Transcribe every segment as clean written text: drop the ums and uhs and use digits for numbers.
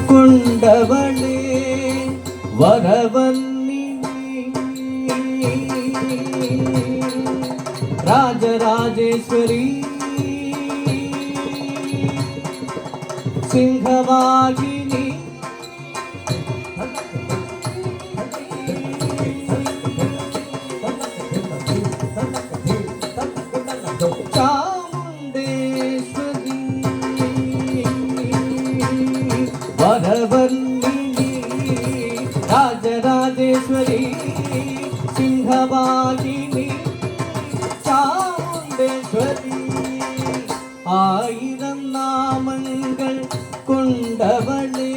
கொண்டவளே வரவன்னி ராஜராஜேஸ்வரி சிங்கவாகினி சாமுண்டேஸ்வரி வரவன்னி ராஜராஜேஸ்வரி சிங்கவாகினி சாமுண்டேஸ்வரி ஆயிரம் நாமங்கள் கொண்டவளே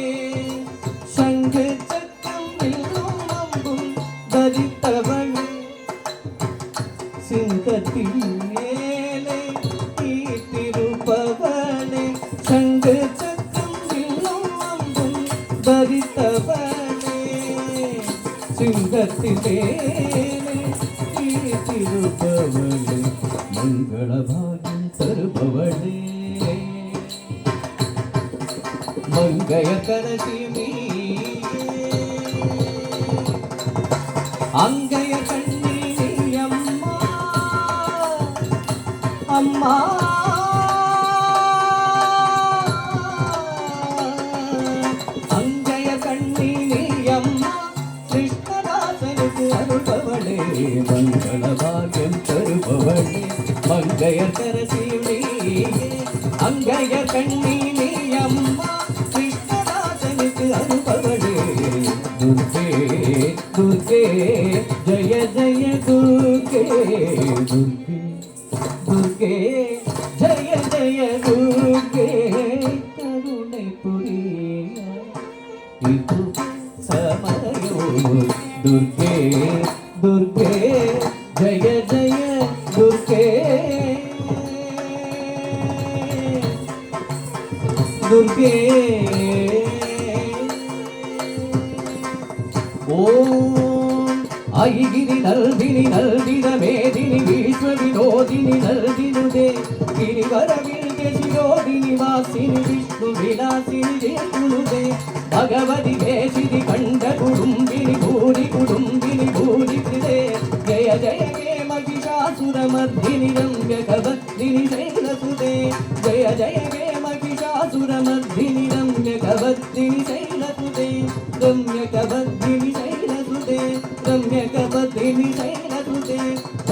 சங்கு சக்கம் வில்லும் அம்பும் தரித்தவளே சிங்கத்தின் மேலே ஈட்டிருப்பவளே சங்கு சக்கம் வில்லும் அம்பும் தரித்தவளே சிங்கத்தின் மேலே ஈட்டிருப்பவளே மங்களபாகியம் தருபவளே மங்கையர்கரசி அங்கைய கண்ணீ அம்மா அம்மா அங்கைய கண்ணீ அம்மா கிருஷ்ணதாசனுக்கு அருள்பவளே மங்களபாகியம் தருபவளே மங்கையர்கரசி அங்கைய கண்ணீ அம்மா அனுபவளே துர்கே துர்கே ஜய ஜய துர்கே துர்கே துர்கே ஜய ஜய துர்கே கருணை புரிய இது சமயோ துர்கே துர்கே ஜய ஜய துர்கே துர்கே ஓம் ஐகிரி நல்தினி நல்தின மேதினி விஸ்வ வினோதினி நல்தினுதே ಗಿರಿವರವಿಲ್ಗೆ ಶಿರೋದಿನಿ ವಾಸಿನಿ ವಿಷ್ಣು ವಿಲಾಸಿನಿ ದೇಗುನುದೆ ಭಗವತಿ ದೇಶಿನಿ ಕಂಡ ಕುಡುಂಬಿನಿ ಭೂರಿ ಕುಡುಂಬಿನಿ ಭೂರಿ ಕೃದೆ ಜಯ ಜಯ ಹೇ ಮಹಿಷಾಸುರ ಮರ್ದಿನಿ ರಮ್ಯ ಕವರ್ದಿನಿ ಶೈಲಸುದೆ ಜಯ ಜಯ ಹೇ ಮಹಿಷಾಸುರ ಮರ್ದಿನಿ ರಮ್ಯ ಕವರ್ದಿನಿ ಶೈಲಸುದೆ ರಮ್ಯ ಕವರ್ದಿನಿ ಶೈಲಸುದೆ ರಮ್ಯ ಕವರ್ದಿನಿ ಶೈಲಸುದೆ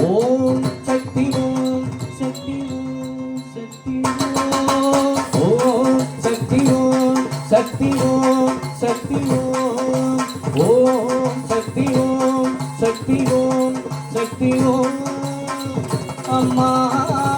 ಓಂ ಶಕ್ತಿ ಓಂ ಶಕ್ತಿ शक्ति ओम शक्ति ओम ओम शक्ति ओम शक्ति ओम शक्ति ओम अम्मा।